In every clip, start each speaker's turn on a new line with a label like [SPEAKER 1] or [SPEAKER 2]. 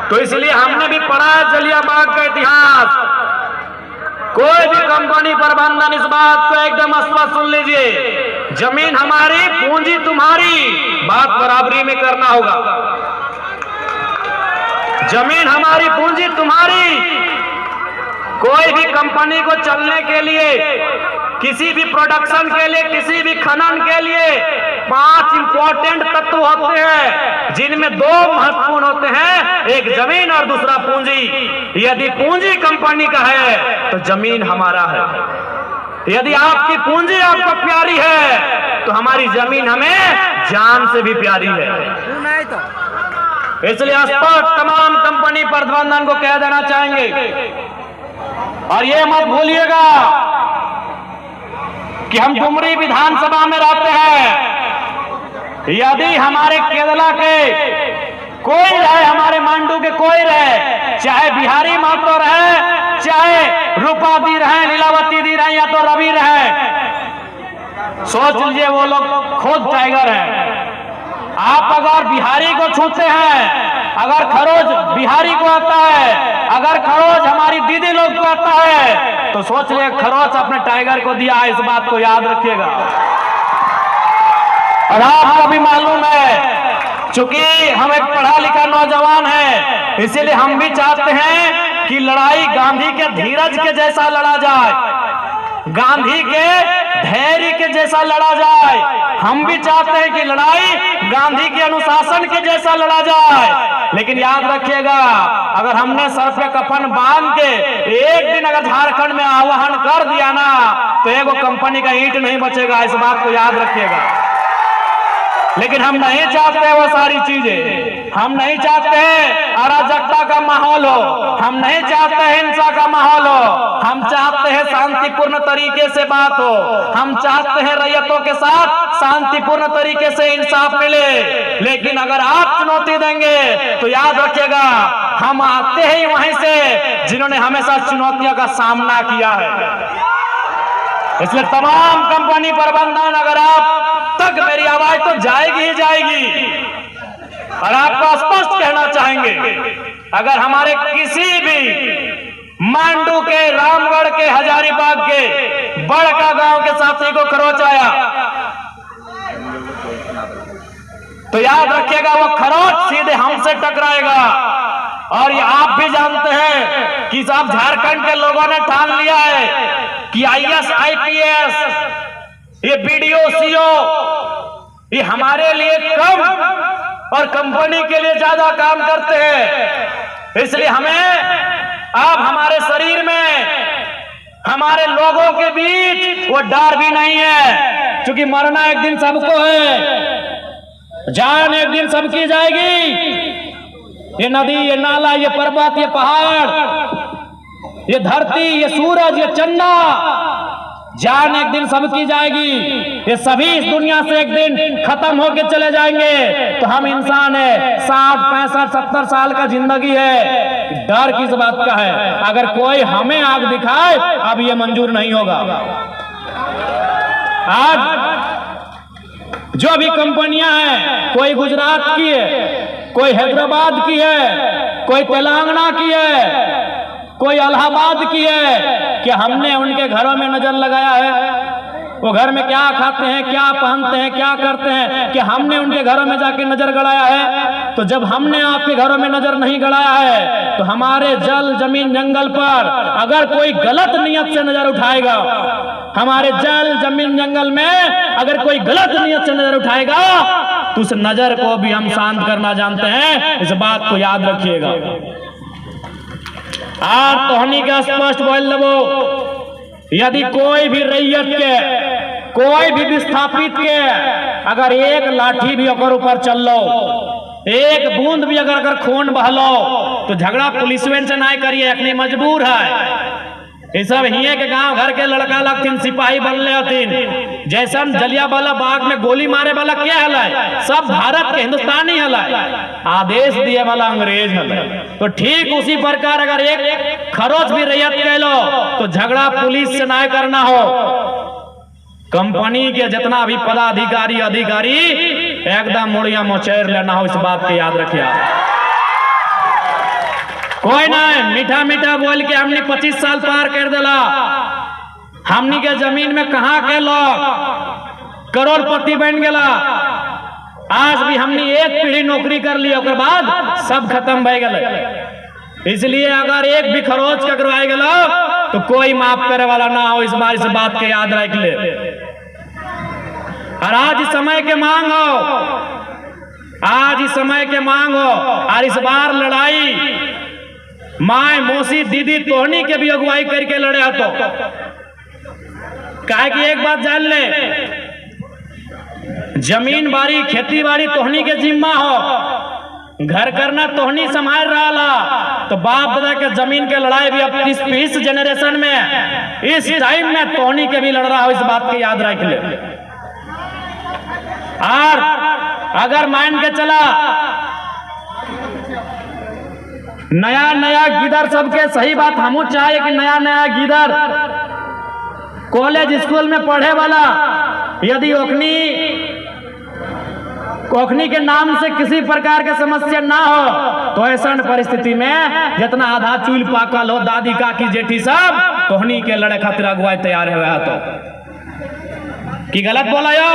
[SPEAKER 1] तो इसलिए हमने भी पढ़ा है जलियांवाला का इतिहास। कोई भी कंपनी प्रबंधन इस बात को एकदम स्पष्ट सुन लीजिए, जमीन हमारी पूंजी तुम्हारी, बात बराबरी में करना होगा। जमीन हमारी पूंजी तुम्हारी। कोई भी कंपनी को चलने के लिए, किसी भी प्रोडक्शन के लिए, किसी भी खनन के लिए 5 इंपॉर्टेंट तत्व होते हैं, जिनमें 2 महत्वपूर्ण होते हैं, एक जमीन और दूसरा पूंजी। यदि पूंजी कंपनी का है तो जमीन हमारा है। यदि आपकी पूंजी आपको प्यारी है तो हमारी जमीन हमें जान से भी प्यारी है। इसलिए स्पष्ट तमाम कंपनी प्रबंधन को कह देना चाहेंगे। और ये मत भूलिएगा कि हम डुमरी विधानसभा में रहते हैं। यदि हमारे केरला के कोई रहे, हमारे मांडू के कोई रहे, चाहे बिहारी महतो रहे, चाहे रूपा दी रहे, लीलावती दी रहे, या तो रवि रहे, सोच लीजिए वो लोग खुद टाइगर हैं। आप अगर बिहारी को छूते हैं, अगर खरोज बिहारी को आता है, अगर खरोज हमारी दीदी लोग को आता है, तो सोच लिया खरोच अपने टाइगर को दिया है। इस बात को याद रखिएगा। और आपको भी मालूम है, चूंकि हम एक पढ़ा लिखा नौजवान है, इसीलिए हम भी चाहते हैं कि लड़ाई गांधी के धीरज के जैसा लड़ा जाए, गांधी के धैर्य के जैसा लड़ा जाए। हम भी चाहते हैं कि लड़ाई गांधी के अनुशासन के जैसा लड़ा जाए। लेकिन याद रखिएगा, अगर हमने सर पे कफन बांध के एक दिन अगर झारखंड में आह्वान कर दिया ना, तो एगो कंपनी का ईंट नहीं बचेगा। इस बात को याद रखिएगा। लेकिन हम नहीं चाहते वो सारी चीजें। हम नहीं चाहते अराजकता का माहौल हो, हम नहीं चाहते हिंसा का माहौल हो। हम चाहते हैं शांतिपूर्ण तरीके से बात हो, हम चाहते हैं रैयतों के साथ शांतिपूर्ण तरीके से इंसाफ मिले। लेकिन अगर आप चुनौती देंगे तो याद रखिएगा, हम आते हैं वहीं से जिन्होंने हमेशा चुनौतियों का सामना किया है। इसलिए तमाम कंपनी प्रबंधन, अगर आप तक मेरी आवाज तो जाएगी ही जाएगी। और आपको स्पष्ट कहना चाहेंगे, अगर हमारे किसी भी मांडू के, रामगढ़ के, हजारीबाग के बड़का गांव के साथी को खरोच आया, तो याद रखिएगा वो खरोच सीधे हमसे टकराएगा। और ये आप भी जानते हैं कि साहब झारखंड के लोगों ने ठान लिया है कि IAS, IPS, ये BDO, CO, ये हमारे लिए कम और कंपनी के लिए ज्यादा काम करते हैं। इसलिए हमें अब हमारे शरीर में, हमारे लोगों के बीच वो डर भी नहीं है, क्योंकि मरना एक दिन सबको है, जान एक दिन सबकी जाएगी। ये नदी, ये नाला, ये पर्वत, ये पहाड़, ये धरती, ये सूरज, ये चंदा, जान एक दिन सबकी जाएगी। ये सभी इस दुनिया से एक दिन खत्म होके चले जाएंगे। तो हम इंसान है, 60, 65, 70 साल का जिंदगी है, डर किस बात का है? अगर कोई हमें आग दिखाए, अब ये मंजूर नहीं होगा। आज जो भी कंपनियां हैं, कोई गुजरात की है, कोई हैदराबाद की है, कोई तेलंगाना की है, कोई इलाहाबाद की है, कि हमने उनके घरों में नजर लगाया है? वो घर में क्या खाते हैं, क्या पहनते हैं, क्या करते हैं, कि हमने उनके घरों में जाके नजर गड़ाया है? तो जब हमने आपके घरों में नजर नहीं गड़ाया है, तो हमारे जल, जमीन, जंगल पर अगर कोई गलत नियत से नजर उठाएगा, हमारे जल, जमीन, जंगल में अगर कोई गलत नियत से नजर उठाएगा, तो उस नजर को भी हम शांत करना जानते हैं। इस बात को याद रखिएगा। आप तोहनी का स्पष्ट बोल देवो, यदि कोई भी रैयत के, कोई भी विस्थापित के अगर एक लाठी भी अगर ऊपर चल लो, एक बूंद भी अगर खून बहलो, तो झगड़ा पुलिसवन से नहीं करिए, अपनी मजबूर है। ये सब हिये के गांव घर के लड़का लगथिन, सिपाही बनले हथिन, जैसा जलियांवाला बाग में गोली मारे वाला क्या हला, सब भारत के हिंदुस्तानी हला, आदेश दिए वाला अंग्रेज हला। तो ठीक उसी प्रकार अगर एक खरोच भी रैयत कह लो, तो झगड़ा पुलिस से ना करना हो, कंपनी के जितना भी पदाधिकारी, अधिकारी एकदम मुड़िया मोचेर लेना हो। इस बात को याद रखिए। कोई ना मीठा मीठा बोल के हमने 25 साल पार कर दिला। हमनी के जमीन में कहाँ के लोग करोड़पति बन गया। आज भी हमने एक पीढ़ी नौकरी कर ली, उसके बाद सब खत्म भय गए। इसलिए अगर एक भी खरोच करवाए गया तो कोई माफ करे वाला ना हो। इस बार इस बात के याद रख ले। और आज इस समय के मांग हो, आज इस समय के मांग हो। और इस बार लड़ाई माए मौसी दीदी तोहनी के भी अगुवाई करके लड़े तो काहे कि एक बात जान ले, जमीन बाड़ी खेती बाड़ी तोहनी के जिम्मा हो, घर करना तोहनी संभाल रहा। तो बाप दादा के जमीन के लड़ाई भी अब इस जनरेशन में इस टाइम में तोहनी के भी लड़ रहा हो। इस बात की याद रख ले। और अगर मान के चला नया नया गिदर सबके, सही बात हमू चाहे कि नया नया गिदर कॉलेज स्कूल में पढ़े वाला यदि ओखनी के नाम से किसी प्रकार के समस्या ना हो तो ऐसा परिस्थिति में जितना आधा चूल पाकल हो दादी काकी जेठी सब तोहनी के लड़े खातिर अगुवाई तैयार है। तो कि गलत बोला यो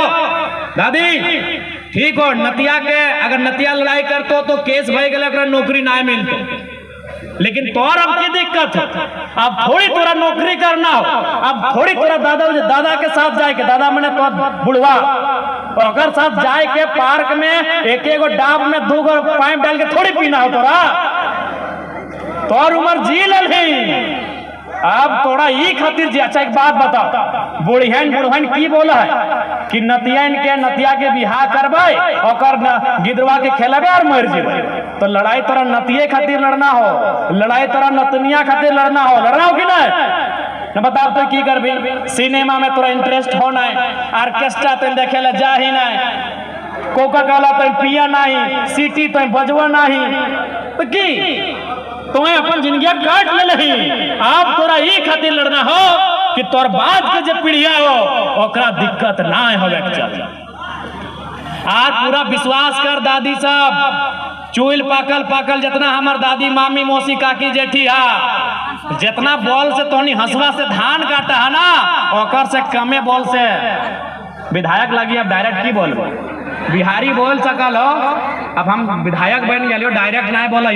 [SPEAKER 1] दादी? ठीक हो, नतिया के अगर नतिया लड़ाई करतो तो केस भय गए, नौकरी ना मिलतो। लेकिन तोर अब की दिक्कत है, अब थोड़ी तोरा नौकरी करना हो, अब थोड़ी तोरा दादा के साथ जाए के, दादा मैंने तो बुढ़वा और साथ जाए के पार्क में एक एक डाब में 2 पाइप डाल के थोड़ी पीना हो। तोर उम्र जी लही। अब तोड़ा ई खातिर जी। अच्छा एक बात बताओ, बुढ़हन की बोला है कि नतिया के बिहार करबे और गिदरवा के खेलबे और मर जेबे। तो लड़ाई तोरा नतिये खातिर लड़ना हो, लड़ाई तोरा नतनिया खातिर लड़ना हो, लड़ना हो कि नहीं? न बताओ तो की करबी? सिनेमा में तोरा इंटरेस्ट हो नहीं, ऑर्केस्ट्रा तो देखे ला जा ही नहीं, कोका कोला तो पिया नहीं, सीटी तो बजवा नहीं, तो की तुम्हें अपन जिंदगी काट ले नहीं। आप तोरा ये खातिर लड़ना हो कि तोर बाद के जो पीढ़िया हो ओकरा दिक्कत ना हो। आज पूरा विश्वास कर दादी साहब, चूल पाकल जितना हमार दादी मामी मौसी काकी जेठी है, जितना बॉल से तोनी हंसवा से धान काटा है ना, ओकर से कमे बॉल से विधायक लगी। अब डायरेक्ट की बोल, बिहारी बोल सकल हो, अब हम विधायक बन गए, डायरेक्ट ना बोलो।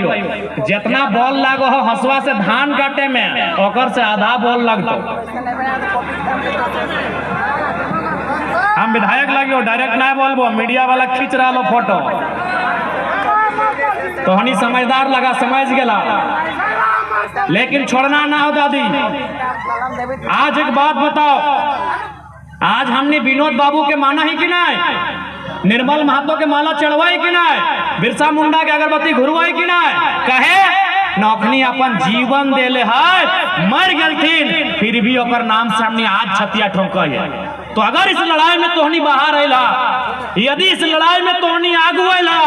[SPEAKER 1] जितना बॉल लागो हो हंसवा से धान काटे में, ओकर से आधा बॉल लगतो। हम विधायक लगे डायरेक्ट ना बोलबो, मीडिया वाला खींच रहा लो फोटो, तो हनी समझदार लगा, समझ गया। लेकिन छोड़ना ना हो दादी। आज एक बात बताओ, आज हमने विनोद बाबू के माना ही कि नहीं? निर्मल महतो के माला चढ़वाई कि नहीं? बिरसा मुंडा के अगरबत्ती घुरवाई कि नहीं? कहे नौकनी अपन जीवन देले है, मर गलथिन, फिर भी ओकर नाम से हमने आज छतिया ठोका है। तो अगर इस लड़ाई में तोहनी बाहर अला, यदि इस लड़ाई में तोहनी आगू अला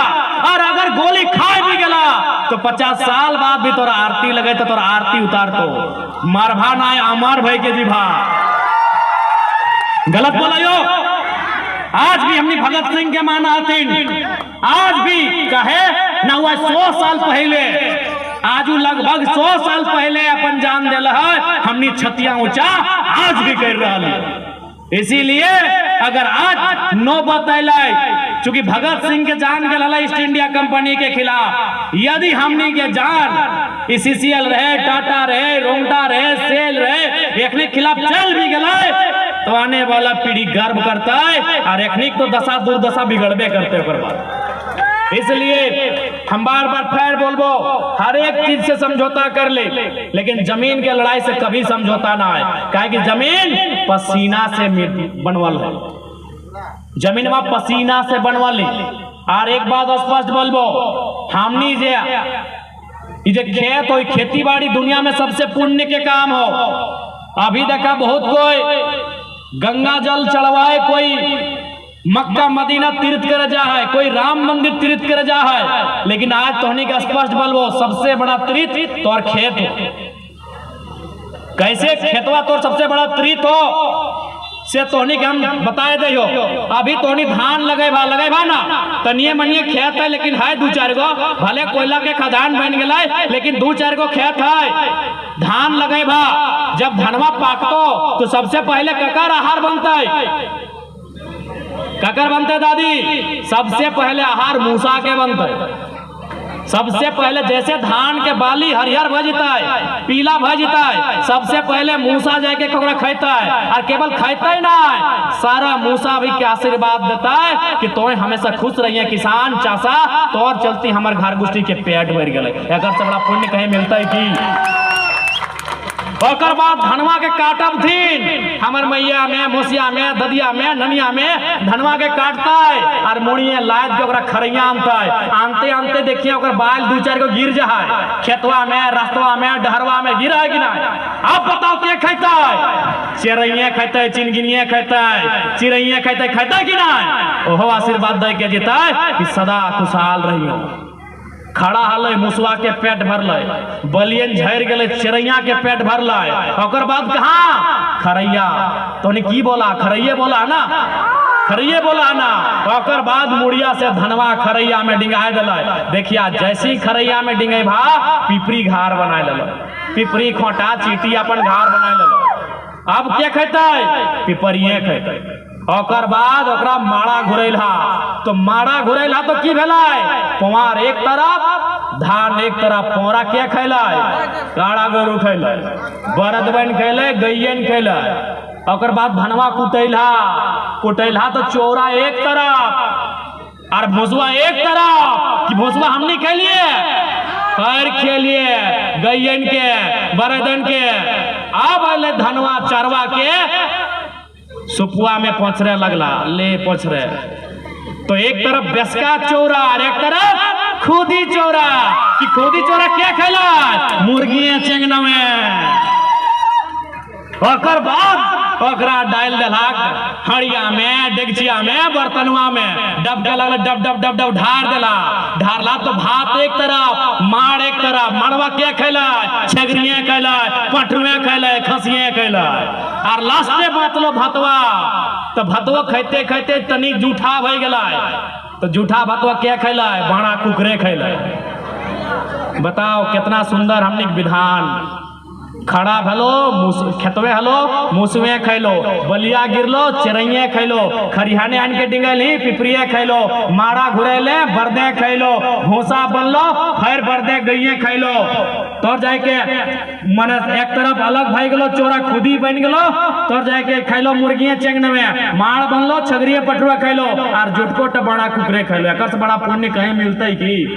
[SPEAKER 1] और अगर गोली खा भी गला तो 50 साल बाद भी तोरा आरती लगे तो तोरा आरती उतार तो मारभा ना अमर भाई के जीभा। गलत बोला यो। आज भी हमने भगत सिंह के माना हथिन, आज भी कहे न हुआ 100 साल पहले, आज लगभग 100 साल पहले अपन जान दिला है, हमने छतिया ऊंचा आज भी कर रहा है। इसीलिए अगर आज नौबत अलै, चूंकि भगत सिंह के जान गया ईस्ट इंडिया कंपनी के खिलाफ, यदि हमने के जान CCL रहे, टाटा रहे, रोंगटा रहे, सेल रहे, एक खिलाफ चल भी गए तो आने वाला पीढ़ी गर्व करता है और एक तो दशा दुर्दशा बिगड़बे करते। इसलिए हम बार बार फिर बोलबो, हर एक चीज से समझौता कर ले, लेकिन जमीन के लड़ाई से कभी समझौता ना है। काहे कि जमीन पसीना से बनवल है, जमीन में पसीना से बनवल है। और एक बात स्पष्ट बोलबो, हमनी जे खेत हो, खेती बाड़ी दुनिया में सबसे पुण्य के काम हो। अभी देखा बहुत कोई गंगा जल चढ़वाए, कोई मक्का मदीना तीर्थ कर जा है, कोई राम मंदिर तीर्थ कर जा है, लेकिन आज तोहनी का स्पष्ट बोलबो, सबसे बड़ा तीर्थ तोर खेत हो। कैसे खेतवा तोर सबसे बड़ा तीर्थ हो? से तोहनी के हम बताए दे हो। अभी तोहनी धान लगे भा ना तनिए मनिए खेत है, लेकिन है 2-4 गो, भले कोयला के खदान बन गए लेकिन 2-4 गो खेत है। धान लगे भा, जब धनवा पाकतो तो सबसे पहले ककर आहार बनता है, ककर बनते दादी? सबसे पहले आहार मूसा के बनते। सबसे पहले जैसे धान के बाली हरिहर भजता है, पीला भजता है, सबसे पहले मूसा जाके ककरा खाता है। और केवल खाता ही ना, सारा मूसा भी के आशीर्वाद देता है कि तोय हमेशा खुश रहिए किसान चाचा, तो और चलती हमारे घर गुष्टी के पेट भर गए। अगर से बड़ा पुण्य कहीं मिलता है कि ओकर बाद धनवा के काटब थी हमर मैया में, मोसिया में, ददिया में, ननिया में धनवा के काटता है और मुड़िए लाद के ओकरा खरैया आनता है। आनते आनते देखिए ओकर बाल 2-4 गो गिर जाए खेतवा में, रास्तवा में, डहरवा में गिरा है कि ना? अब बताओ के खाता है? चिड़ैया खाता है, चिनगिनिया खाता है, चिड़ैया खाता है कि ना? ओहो आशीर्वाद दे के जीता है कि सदा खुशहाल रहियो। खड़ा हल मुसवा के पेट भरल, बलियन झड़ गए चिड़ैया के पेट भरल। ओकर बाद कहाँ खरैया, तो की बोला? खरैये बोला ना, खरैये बोला ना। ओकर बाद मुड़िया से धनवा खरैया में डिंगाए दिल। देखिया जैसी खरैया में डिंगे भा पिपरी घार बनाए दिल, पिपरी खोटा चीटी अपन घार बनाए दिल। अब क्या खाता है? पिपरिये खाता। ओकर बाद ओकरा माड़ा घुरैला, तो माड़ा घुरैला तो की भेलै? पुआर एक तरफ, धान एक तरफ। पोरा के खैलै? काड़ा गोरू खैलै, बरद बन खैलै, गैयन खैलै। ओकर बाद धनवा कुटैला तो चौरा एक तरफ और भोसवा एक तरफ। कि भोसवा हमने खेलिए खैर खेलिए गैयन के, बरदन के। अब अले धनवा चरवा के सुपुआ में पोछरे लगला, ले पोछरे। तो एक तरफ बेसका चौरा और एक तरफ खुदी चौरा। कि खुदी चौरा क्या खेला? मुर्गी चेंगना में। ओकर बाद ओकरा डाल देलक हड़िया में, डेगचिया में, बर्तनवा में। डब के लगल, डब डब डब डब ढार देला। ढारला तो भात एक तरफ, माड़ एक तरफ। माड़वा के खैला? छगरिये खैला, पटुए खैला, खसिये खैला। और लास्टे बातलो भतवा। तो भतवा खाते खाते तनी जूठा भई गेला, तो जूठा भतवा के खैला? बाड़ा कुकरे खैला। बताओ कितना सुंदर हमने विधान। खड़ा भलो खेतवे हलो, मुसवे खैलो, बलिया गिरलो, चिड़ैये खैलो, खरिहाने आन के डिंगली, पिपरिये खैलो, माड़ा घुरेले, बरदे खैलो, भूसा बनलो, फिर बरदे गइये खैलो। तोर जाके मन एक तरफ अलग भई गेलो, चोरा खुदी बन गेलो। तोर जाके खैलो मुर्गिये चेंगने में, माड़ बनलो, छगरिये पटुआ खैलो और जुटको टबाड़ा कुकरे खैलो। एकर से बड़ा पुण्य कहीं मिलता है कि?